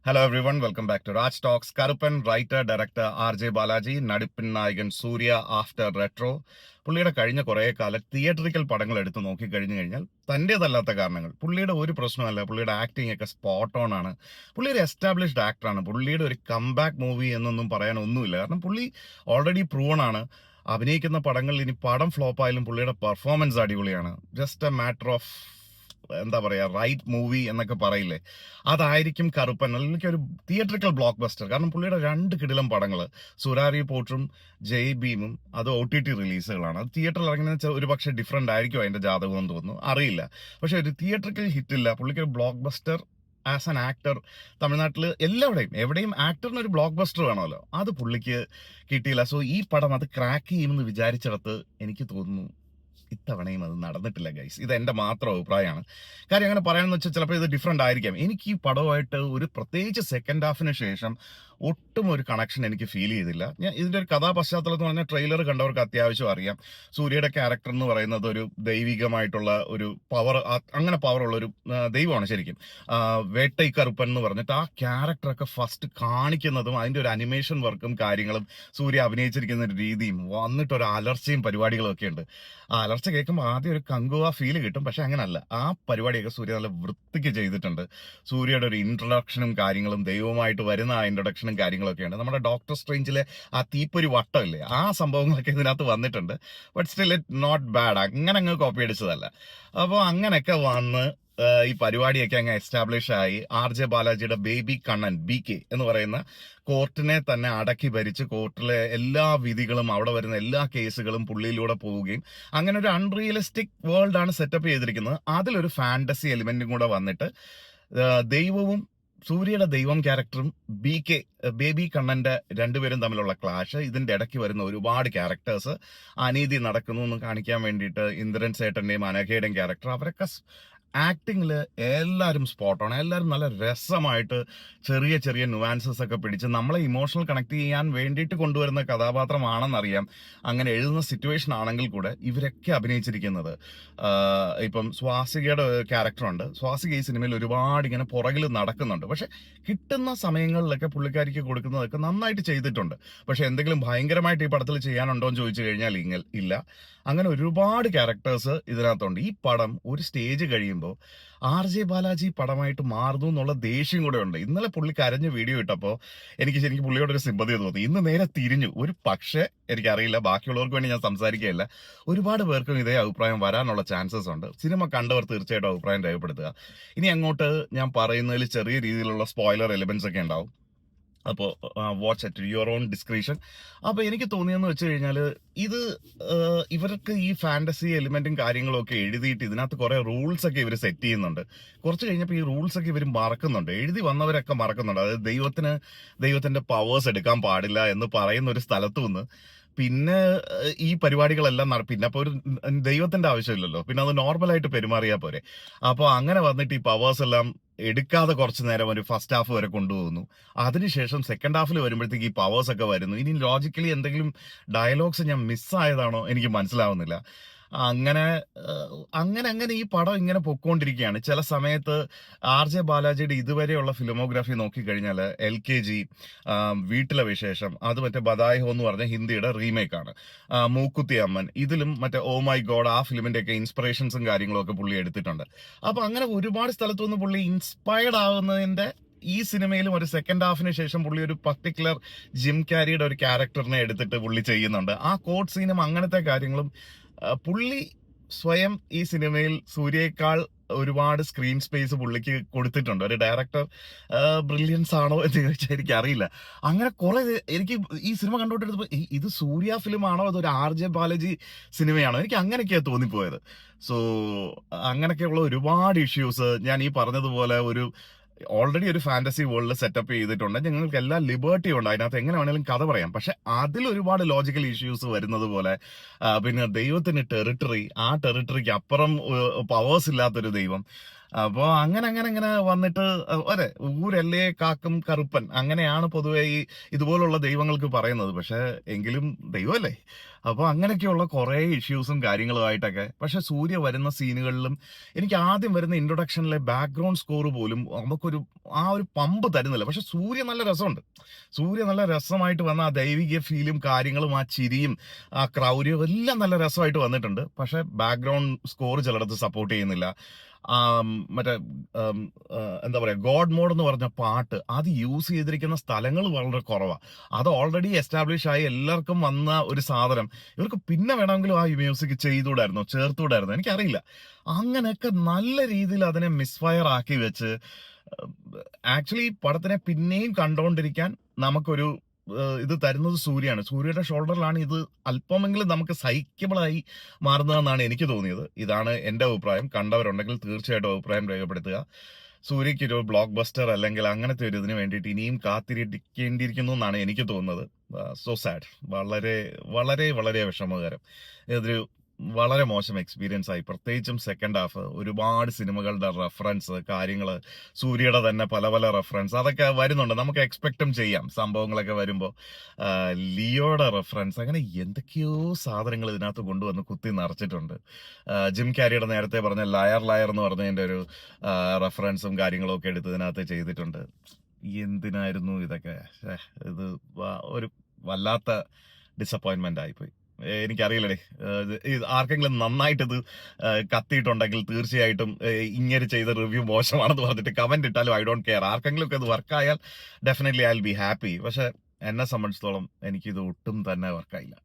Hello everyone, welcome back to Raj talks. Karuppan writer director RJ Balaji, നടിപ്പിൻ നായകൻ Suriya after retro. പുള്ളിയുടെ കഴിഞ്ഞ കുറേ കാലം തിയേറ്ററിക്കൽ പടങ്ങൾ എടുത്ത് നോക്കി കഴിഞ്ഞു കഴിഞ്ഞാൽ തൻ്റേതല്ലാത്ത കാരണങ്ങൾ, പുള്ളിയുടെ ഒരു പ്രശ്നമല്ല. പുള്ളിയുടെ ആക്ടിങ് ഒക്കെ സ്പോട്ട് ഓൺ ആണ്. പുള്ളി ഒരു എസ്റ്റാബ്ലിഷ്ഡ് ആക്ടറാണ്. പുള്ളിയുടെ ഒരു കംബാക്ക് മൂവി എന്നൊന്നും പറയാൻ ഒന്നുമില്ല. കാരണം പുള്ളി ഓൾറെഡി പ്രൂവൺ ആണ്. അഭിനയിക്കുന്ന പടങ്ങളിൽ ഇനി പടം ഫ്ലോപ്പ് ആയാലും പുള്ളിയുടെ പെർഫോമൻസ് അടിപൊളിയാണ്. ജസ്റ്റ് എ മാറ്റർ ഓഫ് എന്താ പറയാ, റൈറ്റ് മൂവി എന്നൊക്കെ പറയില്ലേ, അതായിരിക്കും കറുപ്പൻ. അല്ലെങ്കിൽ ഒരു തിയേറ്ററിക്കൽ ബ്ലോക്ക് ബസ്റ്റർ. കാരണം പുള്ളിയുടെ രണ്ട് കിടിലം പടങ്ങൾ, സുരാരി പോട്ടും ജയ് ഭീമും, അത് OTT റിലീസുകളാണ്. അത് തിയേറ്ററിൽ ഇറങ്ങുന്ന ഒരു പക്ഷേ ഡിഫറെന്റ് ആയിരിക്കും അതിന്റെ ജാതകം എന്ന് തോന്നുന്നു, അറിയില്ല. പക്ഷെ ഒരു തിയേറ്ററിക്കൽ ഹിറ്റില്ല. പുള്ളിക്ക് ഒരു block buster as an actor തമിഴ്നാട്ടിൽ എല്ലാവിടെയും എവിടെയും ആക്ടറിന് ഒരു ബ്ലോക്ക് ബസ്റ്റർ വേണമല്ലോ, അത് പുള്ളിക്ക് കിട്ടിയില്ല. സോ ഈ പടം അത് ക്രാക്ക് ചെയ്യുമെന്ന് വിചാരിച്ചിടത്ത് എനിക്ക് തോന്നുന്നു ഇത്തവണയും അത് നടന്നിട്ടില്ല ഗൈസ്. ഇത് എൻ്റെ മാത്രം അഭിപ്രായമാണ്. കാര്യം അങ്ങനെ പറയാമെന്ന് വെച്ചാൽ ചിലപ്പോൾ ഇത് ഡിഫറെൻ്റ് ആയിരിക്കാം. എനിക്ക് ഈ പടമായിട്ട് ഒരു പ്രത്യേകിച്ച് സെക്കൻഡ് ഹാഫിന് ശേഷം ഒട്ടും ഒരു കണക്ഷൻ എനിക്ക് ഫീൽ ചെയ്തില്ല. ഞാൻ ഇതിൻ്റെ ഒരു കഥാപശ്ചാത്തലം എന്ന് പറഞ്ഞാൽ ട്രെയിലർ കണ്ടവർക്ക് അത്യാവശ്യം അറിയാം. സൂര്യയുടെ ക്യാരക്ടർ എന്ന് പറയുന്നത് ഒരു ദൈവികമായിട്ടുള്ള ഒരു പവർ, അങ്ങനെ പവറുള്ള ഒരു ദൈവമാണ് ശരിക്കും. വേട്ടൈ കറുപ്പൻ എന്ന് പറഞ്ഞിട്ട് ആ ക്യാരക്ടറൊക്കെ ഫസ്റ്റ് കാണിക്കുന്നതും അതിൻ്റെ ഒരു അനിമേഷൻ വർക്കും കാര്യങ്ങളും സൂര്യ അഭിനയിച്ചിരിക്കുന്ന ഒരു രീതിയും വന്നിട്ടൊരു അലർച്ചയും പരിപാടികളും ഒക്കെ ഉണ്ട്. ആ അലർച്ച കേൾക്കുമ്പോൾ ആദ്യം ഒരു കങ്കുവ ഫീൽ കിട്ടും. പക്ഷെ അങ്ങനല്ല, ആ പരിപാടിയൊക്കെ സൂര്യ നല്ല വൃത്തിക്ക് ചെയ്തിട്ടുണ്ട്. സൂര്യയുടെ ഒരു ഇൻട്രൊഡക്ഷനും കാര്യങ്ങളും, ദൈവമായിട്ട് വരുന്ന ആ ഇൻട്രൊഡക്ഷനും കാര്യങ്ങളൊക്കെയുണ്ട്. നമ്മുടെ ഡോക്ടർ സ്ട്രേഞ്ചിലെ ആ തീപ്പൊരി വട്ടമില്ലേ, ആ സംഭവങ്ങളൊക്കെ ഇതിനകത്ത് വന്നിട്ടുണ്ട്. But still it not bad. അങ്ങനെ അങ്ങ് കോപ്പി അടിച്ചതല്ല. അപ്പോൾ അങ്ങനെയൊക്കെ വന്ന് ഈ പരിപാടിയൊക്കെ അങ്ങ് എസ്റ്റാബ്ലിഷ് ആയി. RJ ബാലാജിയുടെ ബേബി കണ്ണൻ BK എന്ന് പറയുന്ന കോർട്ടിനെ തന്നെ അടക്കി ഭരിച്ച് കോർട്ടിലെ എല്ലാ വിധികളും അവിടെ വരുന്ന എല്ലാ കേസുകളും പുള്ളിയിലൂടെ പോവുകയും അങ്ങനെ ഒരു അൺറിയലിസ്റ്റിക് വേൾഡ് ആണ് സെറ്റപ്പ് ചെയ്തിരിക്കുന്നത്. അതിലൊരു ഫാന്റസി എലിമെന്റും കൂടെ വന്നിട്ട് ദൈവവും സൂര്യയുടെ ദൈവം ക്യാരക്ടറും ബേബി കണ്ണന്റെ രണ്ടുപേരും തമ്മിലുള്ള ക്ലാഷ്, ഇതിന്റെ ഇടയ്ക്ക് വരുന്ന ഒരുപാട് ക്യാരക്ടേഴ്സ്, അനീതി നടക്കുന്നു എന്ന് കാണിക്കാൻ വേണ്ടിയിട്ട് ഇന്ദ്രൻ സേട്ടന്റെയും അനഘയുടെയും ക്യാരക്ടർ, അവരൊക്കെ ആക്ടിങ്ങിൽ എല്ലാവരും സ്പോട്ടാണ്. എല്ലാവരും നല്ല രസമായിട്ട് ചെറിയ ചെറിയ നുവാൻസസ് ഒക്കെ പിടിച്ച് നമ്മളെ ഇമോഷണൽ കണക്ട് ചെയ്യാൻ വേണ്ടിയിട്ട് കൊണ്ടുവരുന്ന കഥാപാത്രമാണെന്നറിയാം. അങ്ങനെ എഴുതുന്ന സിറ്റുവേഷൻ ആണെങ്കിൽ കൂടെ ഇവരൊക്കെ അഭിനയിച്ചിരിക്കുന്നത്. ഇപ്പം സ്വാസികയുടെ ക്യാരക്ടറുണ്ട്. സ്വാസിക ഈ സിനിമയിൽ ഒരുപാട് ഇങ്ങനെ പുറകിൽ നടക്കുന്നുണ്ട്. പക്ഷെ കിട്ടുന്ന സമയങ്ങളിലൊക്കെ പുള്ളിക്കാരിക്ക് കൊടുക്കുന്നതൊക്കെ നന്നായിട്ട് ചെയ്തിട്ടുണ്ട്. പക്ഷെ എന്തെങ്കിലും ഭയങ്കരമായിട്ട് ഈ പടത്തിൽ ചെയ്യാനുണ്ടോ എന്ന് ചോദിച്ചു കഴിഞ്ഞാൽ ഇല്ല. അങ്ങനെ ഒരുപാട് ക്യാരക്ടേഴ്സ് ഇതിനകത്തുണ്ട്. ഈ പടം ഒരു സ്റ്റേജ് കഴിയുമ്പോൾ RJ ബാലാജി പടമായിട്ട് മാറുന്നു എന്നുള്ള ദേഷ്യം കൂടെ ഉണ്ട്. ഇന്നലെ പുള്ളി കരഞ്ഞ് വീഡിയോ ഇട്ടപ്പോൾ എനിക്ക് ശരിക്കും പുള്ളിയോടൊരു സിമ്പതി തോന്നി. ഇന്ന് നേരെ തിരിഞ്ഞു. ഒരു പക്ഷേ എനിക്കറിയില്ല, ബാക്കിയുള്ളവർക്ക് വേണ്ടി ഞാൻ സംസാരിക്കുകയില്ല, ഒരുപാട് പേർക്കും ഇതേ അഭിപ്രായം വരാനുള്ള ചാൻസസ് ഉണ്ട്. സിനിമ കണ്ടവർ തീർച്ചയായിട്ടും അഭിപ്രായം രേഖപ്പെടുത്തുക. ഇനി അങ്ങോട്ട് ഞാൻ പറയുന്നതിൽ ചെറിയ രീതിയിലുള്ള സ്പോയിലർ എലിമെന്റ്സ് ഒക്കെ ഉണ്ടാവും. അപ്പോൾ watch at your own description. അപ്പോൾ എനിക്ക് തോന്നിയെന്ന് വെച്ച് കഴിഞ്ഞാൽ ഇത് ഇവർക്ക് ഈ ഫാന്റസി എലിമെന്റും കാര്യങ്ങളും ഒക്കെ എഴുതിയിട്ട് ഇതിനകത്ത് കുറെ റൂൾസ് ഒക്കെ ഇവർ സെറ്റ് ചെയ്യുന്നുണ്ട്. കുറച്ച് കഴിഞ്ഞപ്പോൾ ഈ റൂൾസ് ഒക്കെ ഇവർ മറക്കുന്നുണ്ട്. എഴുതി വന്നവരൊക്കെ മറക്കുന്നുണ്ട്. അതായത് ദൈവത്തിന്റെ പവേഴ്സ് എടുക്കാൻ പാടില്ല എന്ന് പറയുന്ന ഒരു സ്ഥലത്തു നിന്ന് പിന്നെ ഈ പരിപാടികളെല്ലാം പിന്നെ അപ്പോൾ ഒരു ദൈവത്തിന്റെ ആവശ്യമില്ലല്ലോ, പിന്നെ അത് നോർമലായിട്ട് പെരുമാറിയാൽ പോരെ. അപ്പോൾ അങ്ങനെ വന്നിട്ട് ഈ പവേഴ്സ് എല്ലാം എടുക്കാതെ കുറച്ച് നേരം ഒരു ഫസ്റ്റ് ഹാഫ് വരെ കൊണ്ടുപോകുന്നു. അതിനുശേഷം സെക്കൻഡ് ഹാഫിൽ വരുമ്പോഴത്തേക്ക് ഈ പവേഴ്സ് ഒക്കെ വരുന്നു. ഇനി ലോജിക്കലി എന്തെങ്കിലും ഡയലോഗ്സ് ഞാൻ മിസ്സായതാണോ എനിക്ക് മനസ്സിലാവുന്നില്ല. അങ്ങനെ അങ്ങനെ ഈ പടം ഇങ്ങനെ പൊക്കോണ്ടിരിക്കുകയാണ്. ചില സമയത്ത് RJ ബാലാജിയുടെ ഇതുവരെയുള്ള ഫിലിമോഗ്രാഫി നോക്കിക്കഴിഞ്ഞാൽ LKG, വീട്ടിലെ വിശേഷം, അത് മറ്റേ ബദായ് ഹോ എന്ന് പറഞ്ഞ ഹിന്ദിയുടെ റീമേക്കാണ്. മൂക്കുത്തി അമ്മൻ, ഇതിലും മറ്റേ ഓ മൈ ഗോഡ് ആ ഫിലിമിന്റെ ഒക്കെ ഇൻസ്പിറേഷൻസും കാര്യങ്ങളും ഒക്കെ പുള്ളി എടുത്തിട്ടുണ്ട്. അപ്പൊ അങ്ങനെ ഒരുപാട് സ്ഥലത്തുനിന്ന് പുള്ളി ഇൻസ്പയർഡ് ആവുന്നതിന്റെ ഈ സിനിമയിലും ഒരു സെക്കൻഡ് ഹാഫിന് ശേഷം പുള്ളി ഒരു പർട്ടിക്കുലർ ജിം ക്യാരിയുടെ ഒരു ക്യാരക്ടറിനെ എടുത്തിട്ട് പുള്ളി ചെയ്യുന്നുണ്ട്. ആ കോഡ് സീനും അങ്ങനത്തെ കാര്യങ്ങളും പുള്ളി സ്വയം ഈ സിനിമയിൽ സൂര്യയേക്കാൾ ഒരുപാട് സ്ക്രീൻ സ്പേസ് പുള്ളിക്ക് കൊടുത്തിട്ടുണ്ട്. ഒരു ഡയറക്ടർ ബ്രില്യൻസ് ആണോ എന്ന് ചോദിച്ചാൽ എനിക്ക് അറിയില്ല. അങ്ങനെ കുറെ എനിക്ക് ഈ സിനിമ കണ്ടുകൊണ്ടിരുന്നപ്പോൾ ഇത് സൂര്യ ഫിലിം ആണോ അതൊരു RJ ബാലാജി സിനിമയാണോ, എനിക്ക് അങ്ങനെയൊക്കെയാണ് തോന്നിപ്പോയത്. സോ അങ്ങനെയൊക്കെയുള്ള ഒരുപാട് ഇഷ്യൂസ് ഞാൻ ഈ പറഞ്ഞതുപോലെ ഓൾറെഡി ഒരു ഫാന്റസി വേൾഡ് സെറ്റപ്പ് ചെയ്തിട്ടുണ്ട്. ഞങ്ങൾക്ക് എല്ലാ ലിബർട്ടിയും ഉണ്ട് അതിനകത്ത്, എങ്ങനെ വേണേലും കഥ പറയാം. പക്ഷെ അതിൽ ഒരുപാട് ലോജിക്കൽ ഇഷ്യൂസ് വരുന്നത് പോലെ, പിന്നെ ദൈവത്തിന് ടെറിട്ടറി, ആ ടെറിട്ടറിക്ക് അപ്പുറം പവേഴ്സ് ഇല്ലാത്തൊരു ദൈവം, അപ്പൊ അങ്ങനെ വന്നിട്ട് അതെ, ഊരല്ലേ കാക്കും കറുപ്പൻ, അങ്ങനെയാണ് പൊതുവെ ഈ ഇതുപോലുള്ള ദൈവങ്ങൾക്ക് പറയുന്നത്. പക്ഷെ എങ്കിലും ദൈവമല്ലേ. അപ്പൊ അങ്ങനെയൊക്കെയുള്ള കുറെ ഇഷ്യൂസും കാര്യങ്ങളുമായിട്ടൊക്കെ, പക്ഷെ സൂര്യ വരുന്ന സീനുകളിലും എനിക്ക് ആദ്യം വരുന്ന ഇൻട്രൊഡക്ഷനിലെ ബാക്ക്ഗ്രൗണ്ട് സ്കോർ പോലും നമുക്കൊരു ആ ഒരു പമ്പ് തരുന്നില്ല. പക്ഷെ സൂര്യ നല്ല രസമുണ്ട്. സൂര്യ നല്ല രസമായിട്ട് വന്ന ആ ദൈവിക ഫീലും കാര്യങ്ങളും ആ ചിരിയും ആ ക്രൗര്യവും എല്ലാം നല്ല രസമായിട്ട് വന്നിട്ടുണ്ട്. പക്ഷെ ബാക്ക്ഗ്രൗണ്ട് സ്കോർ ചിലടത്ത് സപ്പോർട്ട് ചെയ്യുന്നില്ല. ആ, മറ്റേ ഉം, എന്താ പറയാ, ഗോഡ് മോഡ് എന്ന് പറഞ്ഞ പാട്ട് അത് യൂസ് ചെയ്തിരിക്കുന്ന സ്ഥലങ്ങൾ വളരെ കുറവാണ്. അത് ഓൾറെഡി എസ്റ്റാബ്ലിഷ് ആയി എല്ലാവർക്കും വന്ന ഒരു സാധനം ഇവർക്ക് പിന്നെ വേണമെങ്കിലും ആ മ്യൂസിക് ചെയ്തുകൂടായിരുന്നോ, ചേർത്തുകൂടായിരുന്നോ, എനിക്കറിയില്ല. അങ്ങനെയൊക്കെ നല്ല രീതിയിൽ അതിനെ മിസ്ഫയർ ആക്കി വെച്ച് ആക്ച്വലി പടത്തിനെ പിന്നെയും കണ്ടോണ്ടിരിക്കാൻ നമുക്കൊരു ഇത് തരുന്നത് സൂര്യയാണ്. സൂര്യയുടെ ഷോൾഡറിലാണ് ഇത് അല്പമെങ്കിലും നമുക്ക് സഹിക്കബിളായി മാറുന്നതെന്നാണ് എനിക്ക് തോന്നിയത്. ഇതാണ് എന്റെ അഭിപ്രായം. കണ്ടവരുണ്ടെങ്കിൽ തീർച്ചയായിട്ടും അഭിപ്രായം രേഖപ്പെടുത്തുക. സൂര്യയ്ക്ക് ഒരു ബ്ലോക്ക് ബസ്റ്റർ അല്ലെങ്കിൽ അങ്ങനത്തെ ഒരു ഇതിന് വേണ്ടിയിട്ട് ഇനിയും കാത്തിരിക്കേണ്ടിയിരിക്കുന്നു എന്നാണ് എനിക്ക് തോന്നുന്നത്. So sad. വളരെ വളരെ വളരെ വിഷമകരം. ഇതൊരു വളരെ മോശം എക്സ്പീരിയൻസ് ആയി. പ്രത്യേകിച്ചും സെക്കൻഡ് ഹാഫ് ഒരുപാട് സിനിമകളുടെ റെഫറൻസ് കാര്യങ്ങള്, സൂര്യയുടെ തന്നെ പല പല റെഫറൻസ് അതൊക്കെ വരുന്നുണ്ട്. നമുക്ക് എക്സ്പെക്റ്റും ചെയ്യാം സംഭവങ്ങളൊക്കെ വരുമ്പോൾ. ലിയോയുടെ റെഫറൻസ്, അങ്ങനെ എന്തൊക്കെയോ സാധനങ്ങൾ ഇതിനകത്ത് കൊണ്ടുവന്ന് കുത്തി നിറച്ചിട്ടുണ്ട്. ജിം ക്യാരിയുടെ നേരത്തെ പറഞ്ഞ ലയർ ലയർ എന്ന് പറഞ്ഞതിന്റെ ഒരു റെഫറൻസും കാര്യങ്ങളും ഒക്കെ എടുത്ത് ഇതിനകത്ത് ചെയ്തിട്ടുണ്ട്. എന്തിനായിരുന്നു ഇതൊക്കെ? ശ്ശേ, ഇത് ഒരു വല്ലാത്ത ഡിസപ്പോയിന്റ്മെന്റ് ആയിപ്പോയി. എനിക്കറിയില്ലടേ. ആർക്കെങ്കിലും നന്നായിട്ട് ഇത് കത്തിയിട്ടുണ്ടെങ്കിൽ തീർച്ചയായിട്ടും ഇങ്ങനെ ചെയ്ത റിവ്യൂ മോശമാണെന്ന് പറഞ്ഞിട്ട് കമന്റ് ഇട്ടാലും ഐ ഡോണ്ട് കെയർ. ആർക്കെങ്കിലും ഒക്കെ ഇത് വർക്കായാൽ definitely I will be happy. പക്ഷെ എന്നെ സംബന്ധിച്ചിടത്തോളം എനിക്കിത് ഒട്ടും തന്നെ വർക്കായില്ല.